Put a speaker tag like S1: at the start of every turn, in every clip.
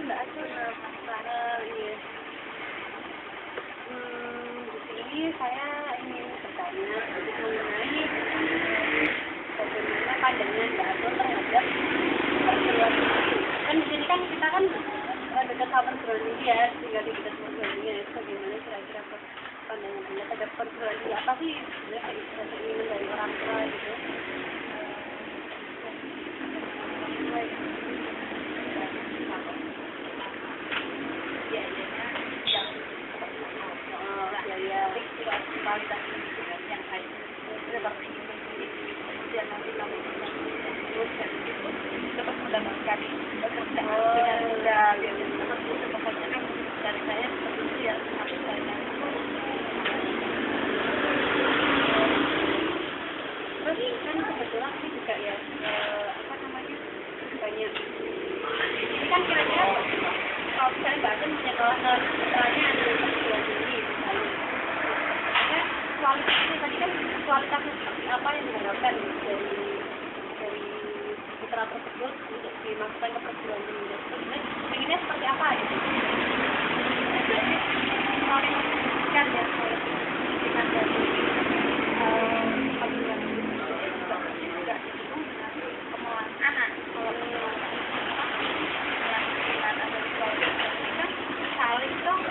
S1: Mbak Atul. Iya. Di sini saya ingin bertanya mengenai bagaimana pandangan Mbak Atul terhadap perguruan tinggi. Kan di sini kan kita kan dekat sama perguruan tinggi ya, tinggal di dekat perguruan tinggi ya. Bagaimana kira-kira pandangan Anda terhadap perguruan tinggi? Apa sih sebenarnya keinginan dari orang tua gitu? Kualitas yang baik seperti ini, kemudian nanti kami terus dari situ tetap mendapatkan pekerjaan dengan mudah, seperti itu pokoknya kan dari saya seperti itu ya, tapi saya terus kan kebetulan sih juga ya apa namanya banyak ini kan kira-kira kalau misalnya Mbak Atul menyekolahkan putranya ada perguruan tinggi kualitasnya tadi kan kualitasnya seperti apa yang diharapkan dari putra tersebut untuk dimasukkan ke perguruan tinggi tersebut pengennya seperti apa gitu kan ya pendidikan dari perguruan tinggi juga didukung dengan kemauan anak kalau saling dong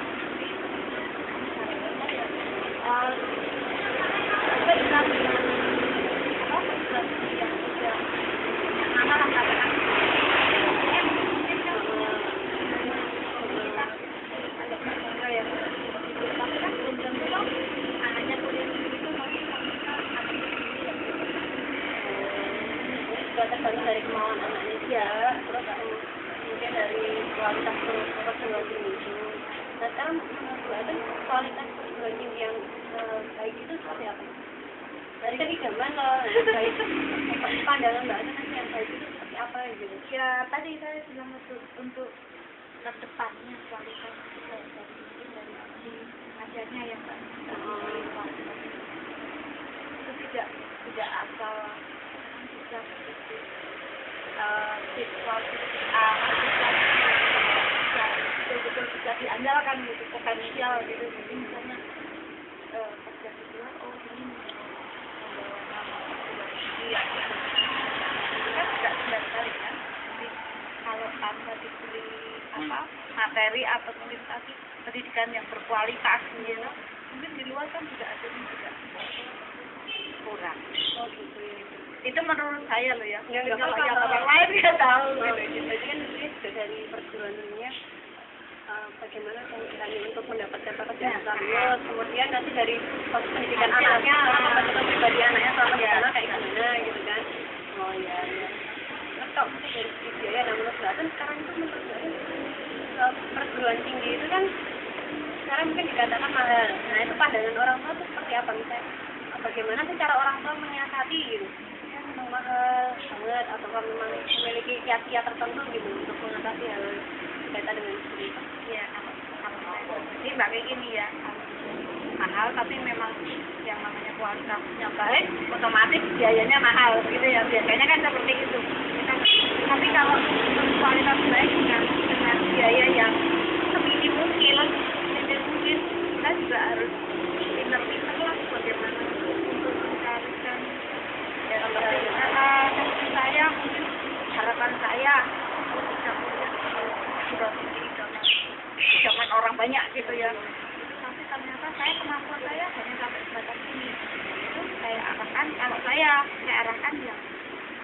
S1: tergantung dari kemauan anaknya dia, terus mungkin dari kualitas perguruan tinggi itu. Nah sekarang menurut Mbak Atul kualitas perguruan tinggi yang baik itu seperti apa? Tadi kan digambar loh, nah baik itu pandangan Mbak Atul nanti yang baik itu seperti apa gitu?
S2: Ya tadi saya bilang untuk kedepannya kualitas dari mungkin dari pengajarnya yang itu tidak asal bisa siswa A betul-betul bisa diandalkan gitu potensial gitu jadi misalnya kerja siswa ini membawa nama kan tidak benar sekali kan jadi kalau tanpa diberi materi atau kualifikasi pendidikan yang berkualitas gitu mungkin di luar kan juga ada yang juga kurang gitu itu menurut saya loh ya.
S1: Kalau yang orang lain nggak tahu. Jadi kan ini juga dari perguruan tingginya bagaimana kemudiannya untuk mendapatkan pekerjaan tersebut. Kemudian nanti dari pendidikan anaknya, pembentukan pribadi anaknya selama di sana kayak gimana gitu kan. Oh iya. Atau mungkin dari segi biaya, nah menurut Mbak Atul sekarang itu menurut Mbak Atul perguruan tinggi itu kan sekarang mungkin dikatakan mahal. Nah itu pandangan orang tua itu seperti apa misalnya? Bagaimana sih cara orang tua menyiasati gitu? Mahal banget atau memang memiliki kiat-kiat tertentu gitu untuk mengatasi hal kaitan dengan seperti itu?
S2: Ya, ini mbak kayak gini ya, mahal tapi memang yang namanya kualitasnya baik, otomatis biayanya mahal gitu ya, biasanya kan seperti itu. Tapi kalau kualitas baik dengan biaya yang seminim mungkin, kita juga harus pinter-pinter lah bagaimana untuk mencarikan seperti saya mungkin harapan saya sudah tinggi zaman orang banyak gitu ya tapi ternyata kemampuan saya hanya sampai sebatas ini itu saya arahkan kalau saya arahkan ya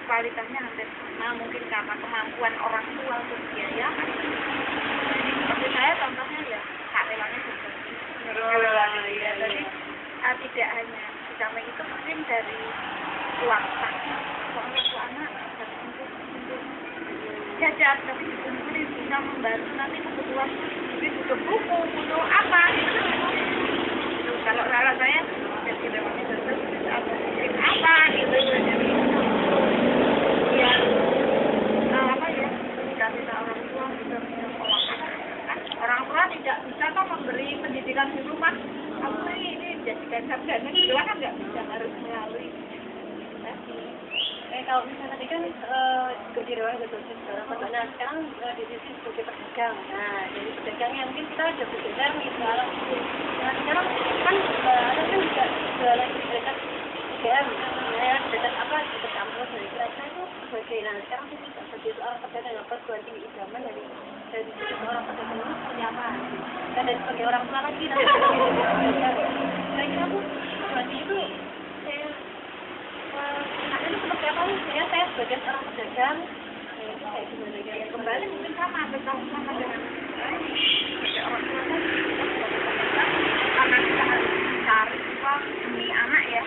S2: kualitasnya hampir sama mungkin karena kemampuan orang tua untuk biaya jadi seperti saya contohnya ya hak relanya berbagi ya jadi tidak hanya di samping itu mungkin dari uang tak soalnya anak untuk jajan tapi mungkin bisa membantu nanti kebutuhan butuh buku butuh apa gitu kalau salah saya ya tidak bisa apa gitu jadi ya apa ya dikasih orang tua bisa menyekolahkan kan orang tua tidak bisa kok memberi pendidikan di rumah kamu ini jadikan sarjana gitu kan nggak bisa harus melalui
S1: Kalau misalnya tadi kan kerja doang gitu sekarang nah sekarang di sisi sebagai pedagang. Nah jadi pedagang yang mungkin kita ada pedagang misalnya nah sekarang kan ada kan juga jualan di dekat UGM ya dekat apa dekat kampus dari kira-kira itu sebagai nah sekarang sih sebagai seorang pedagang yang perguruan tinggi idaman dari seorang pedagang itu seperti apa dan dari sebagai orang tua lagi nanti kira-kira tuh perguruan tinggi itu saya itu seperti apa nih? Saya sebagai seorang pedagang itu kayak gimana ya?
S2: Kembali mungkin sama dengan orang tua kan karena kita harus cari uang demi anak ya,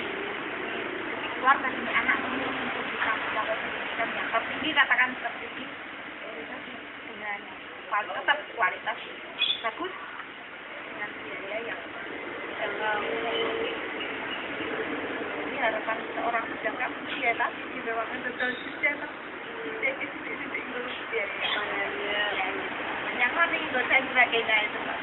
S2: keluarga demi anak ini untuk bisa mendapat pendidikan yang tertinggi katakan tertinggi dengan kualitas bagus dengan biaya yang harapan seorang pedagang ya tadi di bawah betul sistem Indonesia yang mana nih dosen sebagainya itu Pak.